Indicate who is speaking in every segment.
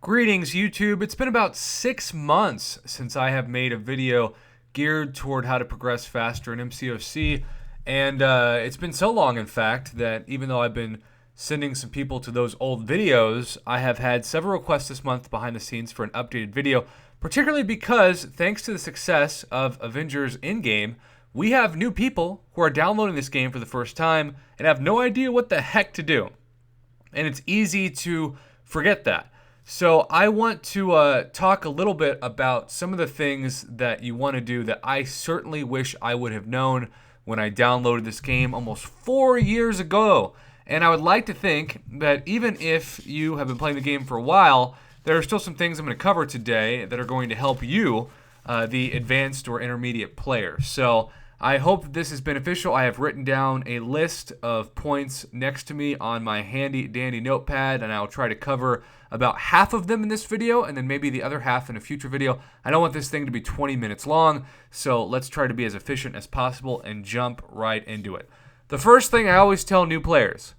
Speaker 1: Greetings, YouTube. It's been about 6 months since I have made a video geared toward how to progress faster in MCOC, and it's been so long, in fact, that even though I've been sending some people to those old videos, I have had several requests this month behind the scenes for an updated video, particularly because, thanks to the success of Avengers Endgame, we have new people who are downloading this game for the first time and have no idea what the heck to do. And it's easy to forget that. So I want to talk a little bit about some of the things that you want to do that I certainly wish I would have known when I downloaded this game almost 4 years ago. And I would like to think that even if you have been playing the game for a while, there are still some things I'm going to cover today that are going to help you, the advanced or intermediate player. So I hope that this is beneficial. I have written down a list of points next to me on my handy dandy notepad, and I'll try to cover about half of them in this video and then maybe the other half in a future video. I don't want this thing to be 20 minutes long, so let's try to be as efficient as possible and jump right into it. The first thing I always tell new players,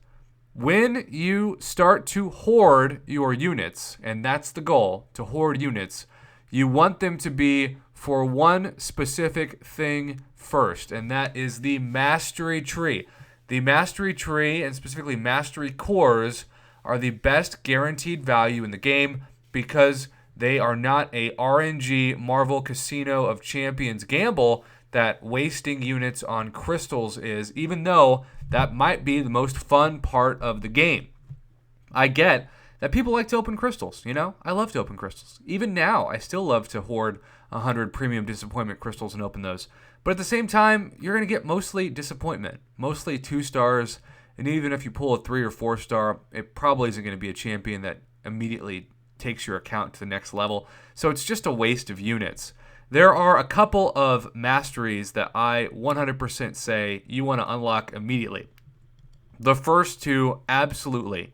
Speaker 1: when you start to hoard your units, and that's the goal, to hoard units, you want them to be for one specific thing first, and that is the mastery tree. The mastery tree, and specifically mastery cores, are the best guaranteed value in the game because they are not a RNG Marvel Casino of Champions gamble that wasting units on crystals is, even though that might be the most fun part of the game. I get that people like to open crystals, you know? I love to open crystals. Even now, I still love to hoard 100 premium disappointment crystals and open those. But at the same time, you're going to get mostly disappointment, mostly 2 stars, and even if you pull a 3 or 4 star, it probably isn't going to be a champion that immediately takes your account to the next level. So it's just a waste of units. There are a couple of masteries that I 100% say you want to unlock immediately. The first two, absolutely.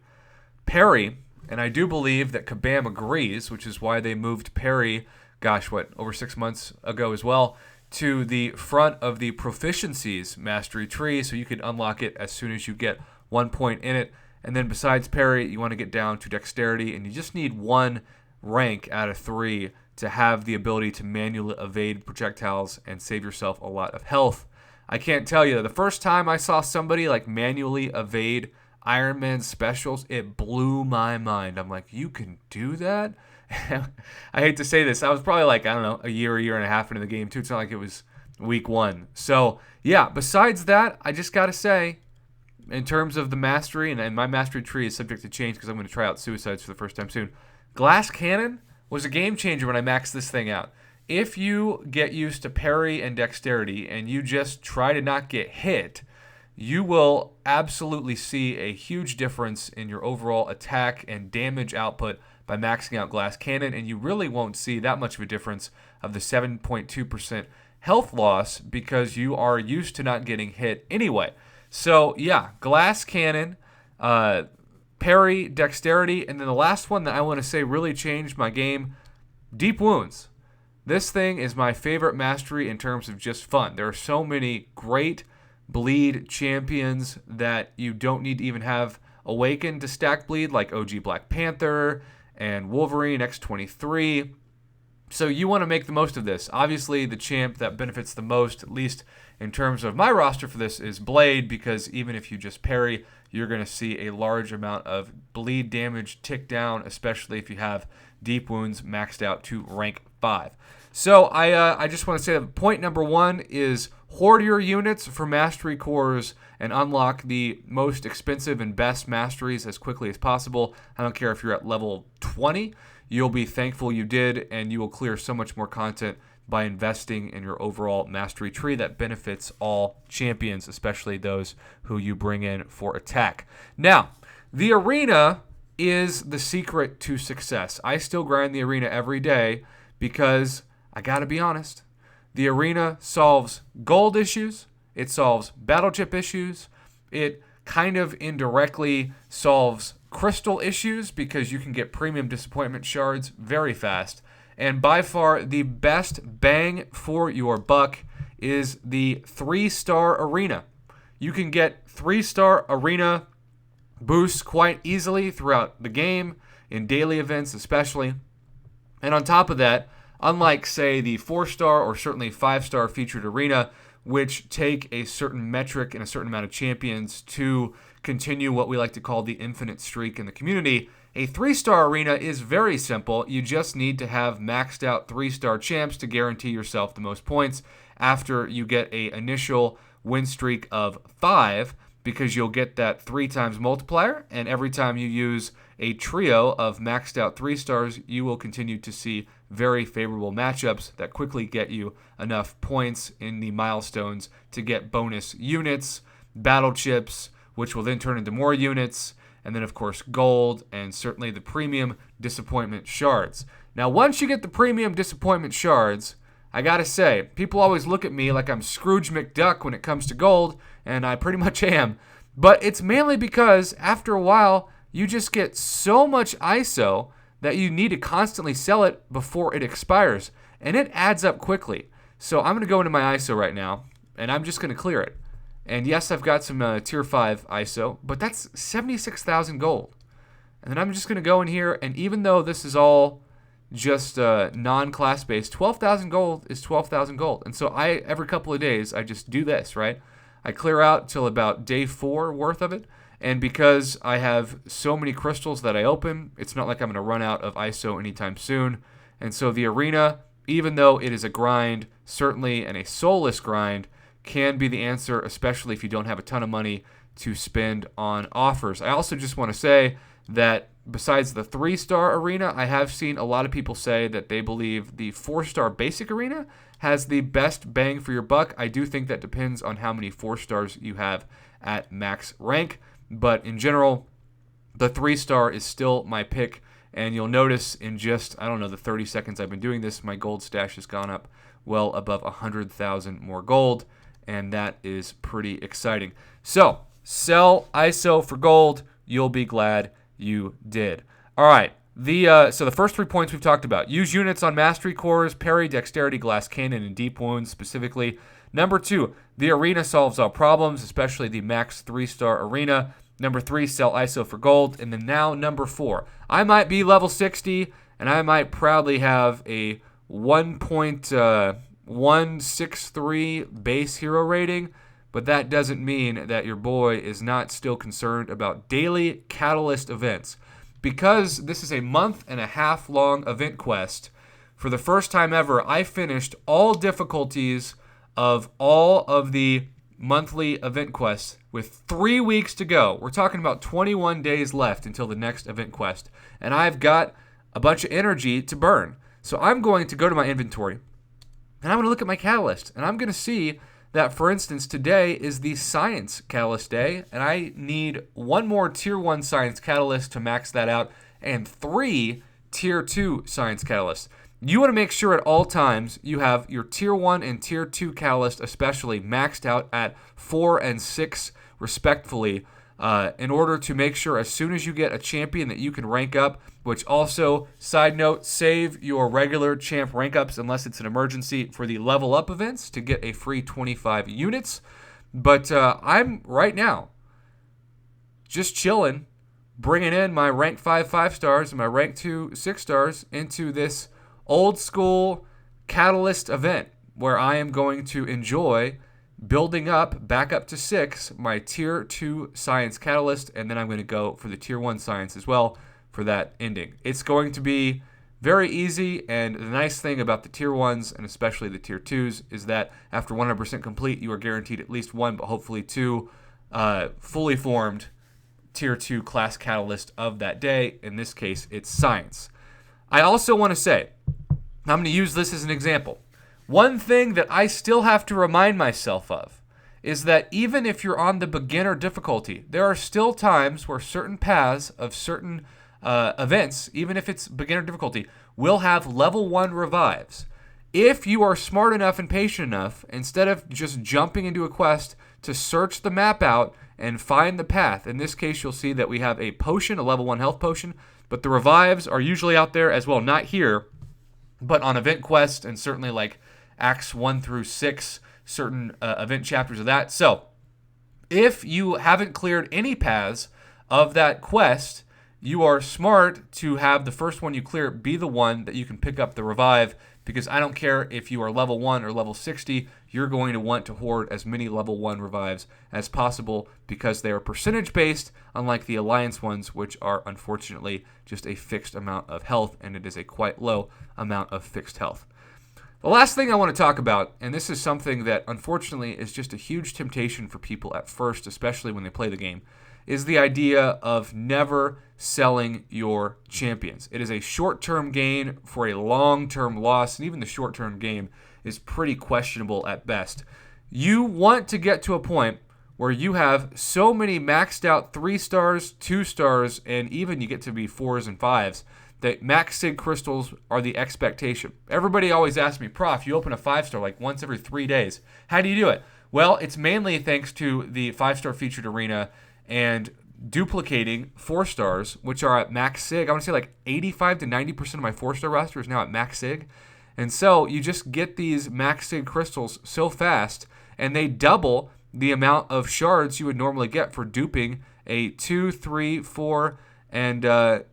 Speaker 1: Parry, and I do believe that Kabam agrees, which is why they moved Parry, over 6 months ago as well, to the front of the proficiencies mastery tree, so you can unlock it as soon as you get 1 point in it. And then besides parry, you want to get down to dexterity, and you just need 1 rank out of 3 to have the ability to manually evade projectiles and save yourself a lot of health. I can't tell you, the first time I saw somebody like manually evade Iron Man specials, it blew my mind. I'm like, you can do that? I hate to say this. I was probably like, I don't know, a year and a half into the game too. It's not like it was week 1. So yeah, besides that, I just got to say, in terms of the mastery, and my mastery tree is subject to change because I'm going to try out suicides for the first time soon. Glass Cannon was a game changer when I maxed this thing out. If you get used to parry and dexterity and you just try to not get hit, you will absolutely see a huge difference in your overall attack and damage output by maxing out Glass Cannon, and you really won't see that much of a difference of the 7.2% health loss because you are used to not getting hit anyway. So yeah, Glass Cannon, parry, dexterity, and then the last one that I want to say really changed my game, Deep Wounds. This thing is my favorite mastery in terms of just fun. There are so many great bleed champions that you don't need to even have awakened to stack bleed, like OG Black Panther and Wolverine X-23. So you want to make the most of this. Obviously, the champ that benefits the most, at least in terms of my roster for this, is Blade, because even if you just parry, you're going to see a large amount of bleed damage tick down, especially if you have Deep Wounds maxed out to rank 5. So I just want to say that point number 1 is hoard your units for mastery cores and unlock the most expensive and best masteries as quickly as possible. I don't care if you're at level 20. You'll be thankful you did, and you will clear so much more content by investing in your overall mastery tree that benefits all champions, especially those who you bring in for attack. Now, the arena is the secret to success. I still grind the arena every day because, I gotta be honest, the arena solves gold issues, it solves battle chip issues, it kind of indirectly solves crystal issues because you can get premium disappointment shards very fast. And by far the best bang for your buck is the 3-star arena. You can get 3-star arena boosts quite easily throughout the game. in daily events especially. And on top of that, unlike, say, the 4-star or certainly 5-star featured arena, which take a certain metric and a certain amount of champions to continue what we like to call the infinite streak in the community, a 3-star arena is very simple. You just need to have maxed out 3-star champs to guarantee yourself the most points after you get an initial win streak of 5, because you'll get that 3 times multiplier, and every time you use a trio of maxed out 3-stars, you will continue to see very favorable matchups that quickly get you enough points in the milestones to get bonus units, battle chips, which will then turn into more units, and then of course gold, and certainly the premium disappointment shards. Now once you get the premium disappointment shards, I gotta say, people always look at me like I'm Scrooge McDuck when it comes to gold, and I pretty much am. But it's mainly because after a while, you just get so much ISO that you need to constantly sell it before it expires. And it adds up quickly. So I'm going to go into my ISO right now, and I'm just going to clear it. And yes, I've got some tier 5 ISO, but that's 76,000 gold. And then I'm just going to go in here, and even though this is all just non-class based, 12,000 gold is 12,000 gold. And so every couple of days, I just do this, right? I clear out till about day 4 worth of it. And because I have so many crystals that I open, it's not like I'm going to run out of ISO anytime soon. And so the arena, even though it is a grind, certainly, and a soulless grind, can be the answer, especially if you don't have a ton of money to spend on offers. I also just want to say that besides the 3-star arena, I have seen a lot of people say that they believe the 4-star basic arena has the best bang for your buck. I do think that depends on how many 4-stars you have at max rank. But in general, the 3-star is still my pick. And you'll notice in just, the 30 seconds I've been doing this, my gold stash has gone up well above 100,000 more gold. And that is pretty exciting. So, sell ISO for gold. You'll be glad you did. All right. So the first 3 points we've talked about. Use units on mastery cores, parry, dexterity, glass cannon, and deep wounds specifically. Number 2, the arena solves all problems, especially the max 3-star arena. Number 3, sell ISO for gold. And then now number 4, I might be level 60, and I might proudly have a 1.163 base hero rating, but that doesn't mean that your boy is not still concerned about daily catalyst events. Because this is a month-and-a-half long event quest, for the first time ever, I finished all difficulties of all of the monthly event quests with 3 weeks to go. We're talking about 21 days left until the next event quest. And I've got a bunch of energy to burn. So I'm going to go to my inventory, and I'm going to look at my catalyst. And I'm going to see that, for instance, today is the Science Catalyst Day, and I need 1 more Tier 1 Science Catalyst to max that out, and 3 Tier 2 Science Catalysts. You want to make sure at all times you have your Tier 1 and Tier 2 Catalyst especially maxed out at 4 and 6 respectfully, in order to make sure as soon as you get a champion that you can rank up, which also, side note, save your regular champ rank ups unless it's an emergency for the level up events to get a free 25 units. But I'm right now just chilling, bringing in my rank 5 5-stars and my rank 2 6-stars into this old school catalyst event where I am going to enjoy building up back up to 6 my Tier 2 Science Catalyst, and then I'm going to go for the Tier 1 Science as well for that ending. It's going to be very easy, and the nice thing about the Tier 1s, and especially the Tier 2s, is that after 100% complete, you are guaranteed at least 1, but hopefully 2 fully formed Tier 2 class catalyst of that day. In this case, it's Science. I also want to say, I'm going to use this as an example. One thing that I still have to remind myself of is that even if you're on the beginner difficulty, there are still times where certain paths of certain events, even if it's beginner difficulty, will have level 1 revives. If you are smart enough and patient enough, instead of just jumping into a quest, to search the map out and find the path. In this case, you'll see that we have a potion, a level 1 health potion, but the revives are usually out there as well. Not here, but on event quest, and certainly like Acts 1 through 6, certain event chapters of that. So if you haven't cleared any paths of that quest, you are smart to have the first one you clear be the one that you can pick up the revive, because I don't care if you are level 1 or level 60, you're going to want to hoard as many level 1 revives as possible because they are percentage based, unlike the Alliance ones, which are unfortunately just a fixed amount of health, and it is a quite low amount of fixed health. The last thing I want to talk about, and this is something that unfortunately is just a huge temptation for people at first, especially when they play the game, is the idea of never selling your champions. It is a short-term gain for a long-term loss, and even the short-term game is pretty questionable at best. You want to get to a point where you have so many maxed out 3 stars, 2 stars, and even you get to be 4s and 5s, that max sig crystals are the expectation. Everybody always asks me, Prof, you open a 5-star like once every 3 days. How do you do it? Well, it's mainly thanks to the 5-star featured arena and duplicating 4 stars, which are at max sig. I want to say like 85 to 90% of my 4-star roster is now at max sig. And so you just get these max sig crystals so fast, and they double the amount of shards you would normally get for duping a 2, 3, 4, and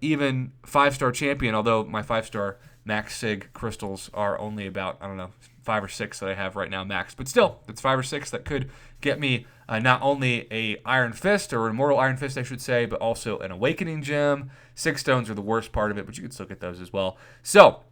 Speaker 1: even 5-star champion, although my 5-star max sig crystals are only about, 5 or 6 that I have right now max. But still, it's 5 or 6 that could get me not only a Iron Fist, or an Immortal Iron Fist, I should say, but also an Awakening Gem. 6 stones are the worst part of it, but you can still get those as well. So,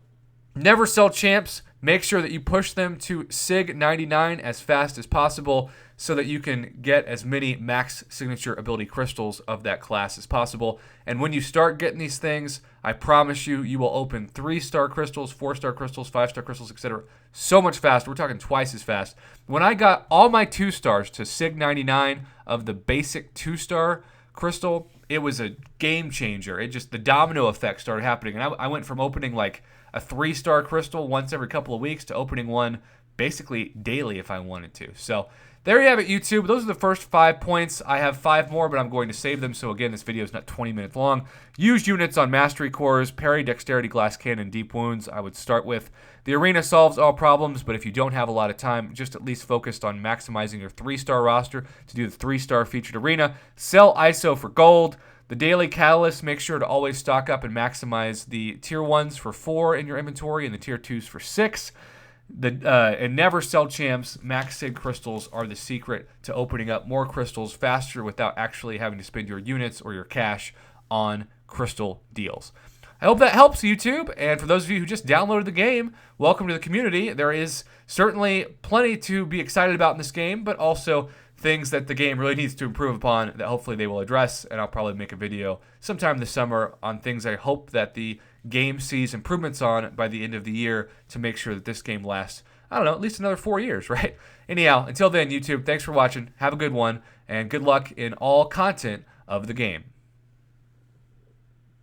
Speaker 1: never sell champs. Make sure that you push them to Sig 99 as fast as possible so that you can get as many max signature ability crystals of that class as possible. And when you start getting these things, I promise you, you will open 3-star crystals, 4-star crystals, 5-star crystals, etc. so much faster. We're talking twice as fast. When I got all my 2 stars to Sig 99 of the basic 2-star crystal, it was a game changer. It just, the domino effect started happening. And I went from opening like a 3-star crystal once every couple of weeks to opening one basically daily if I wanted to. So there you have it, YouTube. Those are the first 5 points. I have 5 more, but I'm going to save them. So again, this video is not 20 minutes long. Use units on Mastery Cores, Parry, Dexterity, Glass Cannon, Deep Wounds. I would start with. The arena solves all problems, but if you don't have a lot of time, just at least focused on maximizing your 3-star roster to do the 3-star featured arena. Sell ISO for gold. The daily catalyst, make sure to always stock up and maximize the tier 1s for 4 in your inventory and the tier 2s for 6. And never sell champs. Max sig crystals are the secret to opening up more crystals faster without actually having to spend your units or your cash on crystal deals. I hope that helps, YouTube. And for those of you who just downloaded the game, welcome to the community. There is certainly plenty to be excited about in this game, but also things that the game really needs to improve upon that hopefully they will address. And I'll probably make a video sometime this summer on things I hope that the game sees improvements on by the end of the year to make sure that this game lasts, at least another 4 years, right? Anyhow, until then, YouTube, thanks for watching. Have a good one, and good luck in all content of the game.